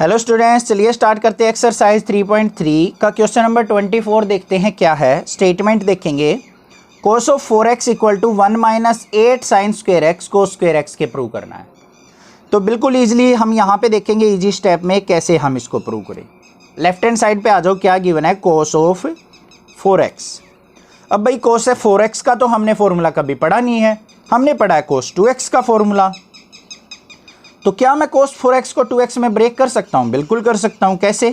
Hello students, चलिए start करते हैं एक्सरसाइज 3.3 का क्वेश्चन नंबर 24 देखते हैं क्या है। स्टेटमेंट देखेंगे, cos of 4x equal to 1 minus 8 sine square x cos square x के प्रूव करना है। तो बिल्कुल ईजिली हम यहाँ पे देखेंगे इजी स्टेप में कैसे हम इसको प्रूव करें। लेफ्ट हैंड साइड पे आ जाओ, क्या गिवन है, कोस ऑफ 4x। अब भाई कोस ऑफ 4x का तो हमने फॉर्मूला कभी पढ़ा नहीं है, हमने पढ़ा है कोस 2x का फॉर्मूला। तो क्या मैं कोस 4x को 2x में ब्रेक कर सकता हूँ? बिल्कुल कर सकता हूँ। कैसे?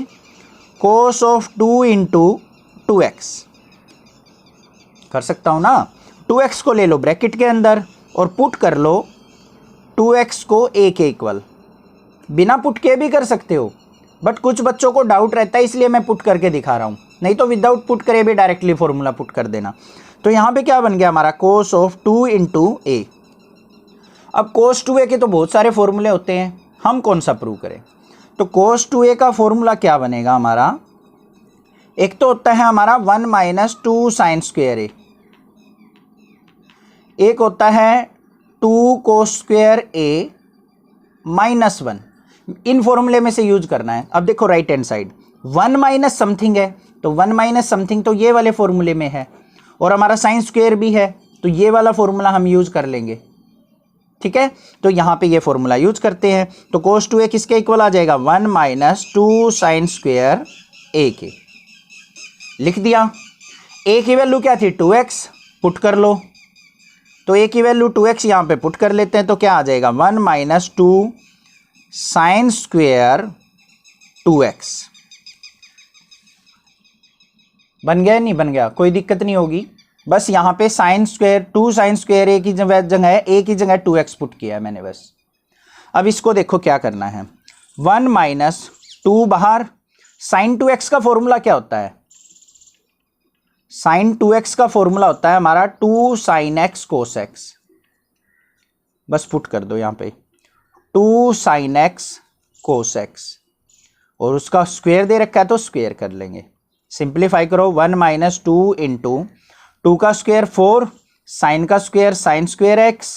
कोस ऑफ 2 इंटू 2x कर सकता हूँ ना। 2x को ले लो ब्रैकेट के अंदर और पुट कर लो 2x को a के इक्वल। बिना पुट के भी कर सकते हो, बट कुछ बच्चों को डाउट रहता है इसलिए मैं पुट करके दिखा रहा हूँ, नहीं तो विदाउट पुट करे भी डायरेक्टली फॉर्मूला पुट कर देना। तो यहाँ पे क्या बन गया हमारा, कोस ऑफ 2 इंटू a। अब कोस 2a के तो बहुत सारे फॉर्मूले होते हैं, हम कौन सा प्रूव करें? तो कोस 2a का फॉर्मूला क्या बनेगा हमारा, एक तो होता है हमारा 1 माइनस 2 साइन स्क्वेयर a, एक होता है 2 कोस स्क्वेयर a माइनस 1। इन फॉर्मूले में से यूज करना है। अब देखो right hand side 1 minus something है, तो 1 माइनस समथिंग तो ये वाले फॉर्मूले में है, और हमारा साइन स्क्वेयर भी है, तो ये वाला फॉर्मूला हम यूज कर लेंगे। ठीक है, तो यहाँ पे ये फॉर्मूला यूज करते हैं। तो कोस 2a किसके इक्वल आ जाएगा, 1 माइनस 2 साइन स्क्वेयर a के। लिख दिया। a की वैल्यू क्या थी, 2x, पुट कर लो। तो a की वैल्यू 2x यहाँ पे पुट कर लेते हैं, तो क्या आ जाएगा 1 माइनस 2 साइन स्क्वेयर 2x। बन गया नहीं बन गया, कोई दिक्कत नहीं होगी। बस यहाँ पे sine square 2 sine square a की जगह है, a की जगह 2x पुट किया है मैंने बस। अब इसको देखो क्या करना है, 1 माइनस 2 बाहर, साइन 2x का फॉर्मूला क्या होता है, साइन 2x का फॉर्मूला होता है हमारा 2 साइन x कोस x। बस पुट कर दो यहाँ पे 2 साइन x कोस x, और उसका स्क्वायर दे रखा है तो स्क्वायर कर लेंगे। सिंप्लीफाई करो, 1 माइनस 2 इंटू 2 का स्क्वायर 4, साइन का स्क्वायर साइन स्क्वायर एक्स,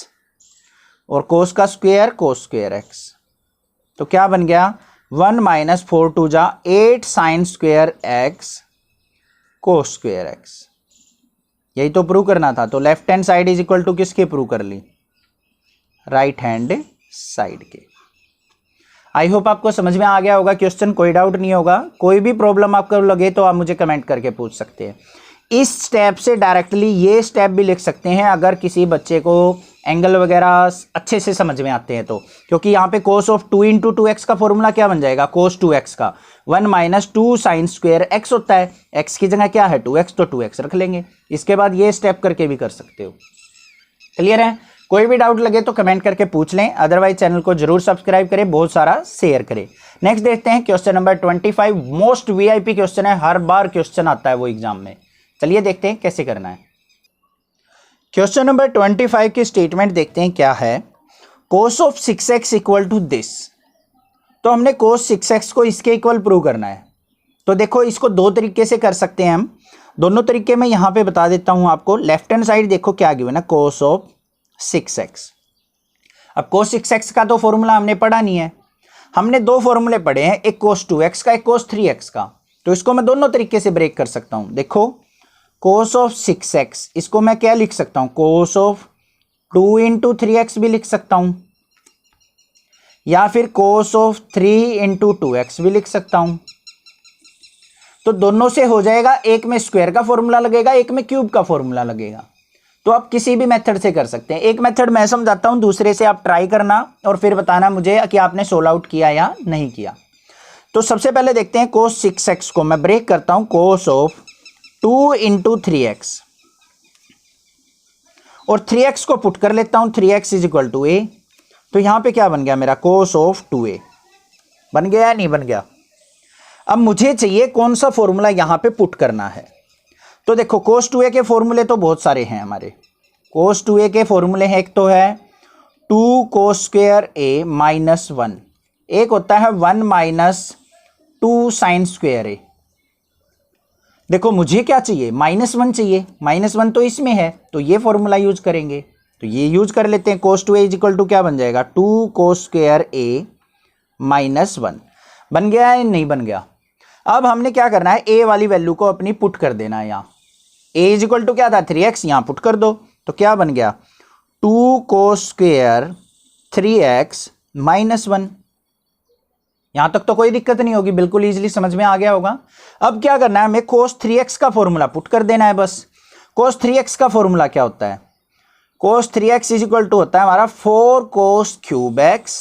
और कोस का स्क्वायर कोस स्क्वायर एक्स। तो क्या बन गया, 1 माइनस 4 2 जा 8 sine square x cos square x. यही तो प्रूव करना था। तो left hand side is equal to किसके प्रूव कर ली, राइट हैंड साइड के। आई होप आपको समझ में आ गया होगा क्वेश्चन, कोई डाउट नहीं होगा। कोई भी प्रॉब्लम आपको लगे तो आप मुझे कमेंट करके पूछ सकते हैं। इस स्टेप से डायरेक्टली ये स्टेप भी लिख सकते हैं अगर किसी बच्चे को एंगल वगैरह अच्छे से समझ में आते हैं तो, क्योंकि यहाँ पे कोस ऑफ 2 इंटू 2x का फॉर्मूला क्या बन जाएगा, कोस 2x का 1 माइनस 2 साइन स्क्वायर x होता है, x की जगह क्या है 2x, तो 2x रख लेंगे। इसके बाद ये स्टेप करके भी कर सकते हो। क्लियर है? कोई भी डाउट लगे तो कमेंट करके पूछ लें, अदरवाइज चैनल को जरूर सब्सक्राइब करें, बहुत सारा शेयर करें। नेक्स्ट देखते हैं question number 25, most VIP question है, हर बार क्वेश्चन आता है वो एग्जाम में। चलिए देखते हैं कैसे करना है। क्वेश्चन नंबर 25 की स्टेटमेंट देखते हैं क्या है, cos of 6x equal to this. तो हमने कोस 6x को इसके इक्वल प्रूव करना है। तो देखो इसको दो तरीके से कर सकते हैं हम, दोनों तरीके मैं यहाँ पे बता देता हूँ आपको। लेफ्ट हैंड साइड देखो क्या गिवन है, कोस ऑफ 6x। अब कोस 6x का तो फॉर्मूला हमने पढ़ा नहीं है, हमने दो फॉर्मूले पढ़े हैं, एक कोस 2x का, एक कोस 3x का। तो इसको मैं दोनों तरीके से ब्रेक कर सकता हूँ। देखो कोस ऑफ 6x, इसको मैं क्या लिख सकता हूँ, कोस ऑफ 2 इंटू 3x भी लिख सकता हूँ, या फिर कोस ऑफ 3 इंटू 2x भी लिख सकता हूँ। तो दोनों से हो जाएगा, एक में स्क्वायर का फॉर्मूला लगेगा, एक में क्यूब का फॉर्मूला लगेगा। तो आप किसी भी मेथड से कर सकते हैं। एक मेथड मैं समझाता हूँ, दूसरे से आप ट्राई करना और फिर बताना मुझे कि आपने सोल्व आउट किया या नहीं किया। तो सबसे पहले देखते हैं कोस 6x को मैं ब्रेक करता हूँ, कोस ऑफ 2 इंटू 3x, और 3x को पुट कर लेता हूं, 3x is equal to a। तो यहां पे क्या बन गया मेरा, कोस ऑफ 2a। बन गया या नहीं बन गया? अब मुझे चाहिए कौन सा फॉर्मूला यहां पे पुट करना है। तो देखो कोस 2a के फॉर्मूले तो बहुत सारे हैं हमारे। कोस 2a के फॉर्मूले हैं, एक तो है 2 कोस स्क्वायर a माइनस 1, एक होता है 1 माइनस 2 साइन स्क्वायर a। देखो मुझे क्या चाहिए, -1 चाहिए, -1 तो इसमें है, तो ये फॉर्मूला यूज करेंगे। तो ये यूज कर लेते हैं, कोस 2a इज इक्वल टू क्या बन जाएगा, 2 कोस स्क्वायर a -1। बन गया है नहीं बन गया। अब हमने क्या करना है, ए वाली वैल्यू को अपनी पुट कर देना है यहाँ। ए इज इक्वल टू क्या था 3x, यहाँ पुट कर दो तो क्या बन गया 2 कोस स्क्वेयर 3x माइनस 1। यहां तक तो कोई दिक्कत नहीं होगी, बिल्कुल इजीली समझ में आ गया होगा। अब क्या करना है, हमें cos 3x का फॉर्मूला पुट कर देना है बस। cos 3x का फॉर्मूला क्या होता है, cos 3x is equal to होता है हमारा 4 cos क्यूब x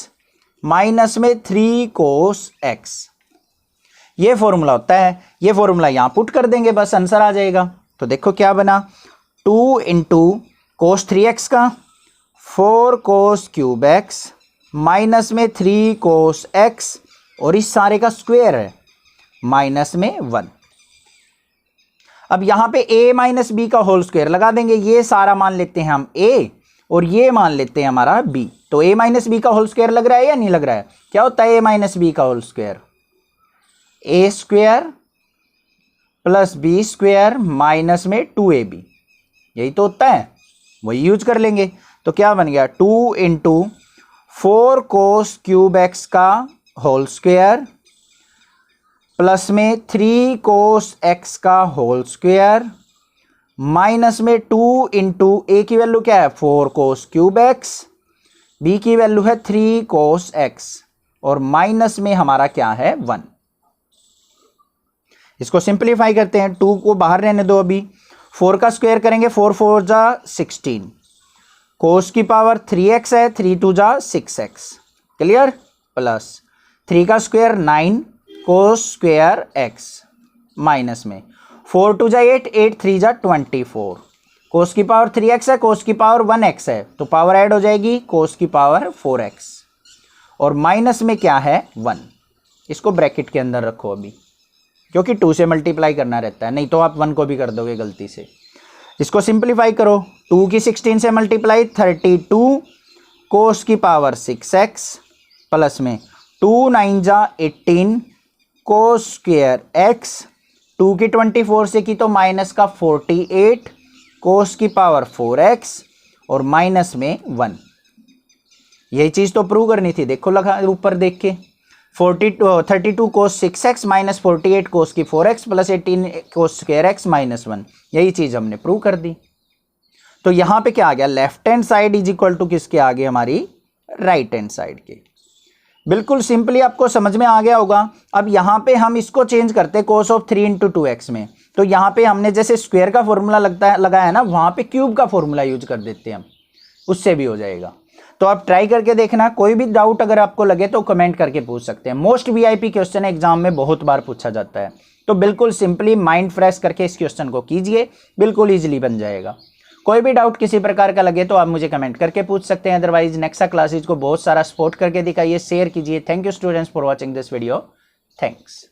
माइनस में 3 cos x। ये फॉर्मूला होता है, ये फॉर्मूला यहां पुट कर देंगे बस, आंसर आ जाएगा। तो देखो क्या बना 2 इंटू cos 3x का 4 cos क्यूब x माइनस में 3 cos x और इस सारे का स्क्वायर है माइनस में 1। अब यहां पे a माइनस बी का होल स्क्वायर लगा देंगे। ये सारा मान लेते हैं हम a और ये मान लेते हैं हमारा b। तो a माइनस बी का होल स्क्वायर लग रहा है या नहीं लग रहा है, क्या होता है a माइनस बी का whole square, a square plus B square minus में 2ab, यही तो होता है, वही यूज कर लेंगे। तो क्या बन गया 2 इंटू 4 कोस क्यूब एक्स का होल स्क्वायर प्लस में 3 कोस एक्स का होल स्क्वायर माइनस में 2 इंटू ए की वैल्यू क्या है 4 कोस क्यूब एक्स, बी की वैल्यू है 3 कोस एक्स और माइनस में हमारा क्या है 1। इसको सिंप्लीफाई करते हैं, 2 को बाहर रहने दो, अभी 4 का स्क्वायर करेंगे 4 4 जा 16, कोस की पावर 3x है, 3 2 जा 6x, क्लियर, प्लस 3 का square 9 cos square x minus में 4 2 जा 8, 8 3 जा 24, कोस की पावर 3x है, कोस की पावर 1x है तो पावर ऐड हो जाएगी कोस की पावर 4x और माइनस में क्या है 1। इसको ब्रैकेट के अंदर रखो अभी, क्योंकि 2 से मल्टीप्लाई करना रहता है, नहीं तो आप 1 को भी कर दोगे गलती से। इसको सिंप्लीफाई करो, 2 की 16 से मल्टीप्लाई 32 कोस की पावर 6x प्लस में 2 9 जा 18 कोस स्क्वायर x, 2 की 24 से की तो माइनस का 48 कोस की पावर 4x और माइनस में 1। यही चीज़ तो प्रूव करनी थी, देखो लगा ऊपर देख के 32 कोस 6x माइनस 48 कोस की 4x plus 18 cos square x minus 1, यही चीज़ हमने प्रूव कर दी। तो यहाँ पे क्या आ गया, left hand side is equal to किसके आगे, हमारी राइट हैंड साइड के। बिल्कुल सिंपली आपको समझ में आ गया होगा। अब यहाँ पे हम इसको चेंज करते हैं कोस ऑफ 3 इंटू 2x में, तो यहाँ पे हमने जैसे स्क्वायर का फॉर्मूला लगाया है ना, वहाँ पे क्यूब का फॉर्मूला यूज कर देते हैं हम, उससे भी हो जाएगा। तो आप ट्राई करके देखना, कोई भी डाउट अगर आपको लगे तो कमेंट करके पूछ सकते हैं। मोस्ट वीआईपी क्वेश्चन एग्जाम में बहुत बार पूछा जाता है, तो बिल्कुल सिंपली माइंड फ्रेश करके इस क्वेश्चन को कीजिए, बिल्कुल ईजिली बन जाएगा। कोई भी डाउट किसी प्रकार का लगे तो आप मुझे कमेंट करके पूछ सकते हैं। अदरवाइज नेक्सा क्लासेज को बहुत सारा सपोर्ट करके दिखाइए, शेयर कीजिए। Thank you students for watching this video, thanks.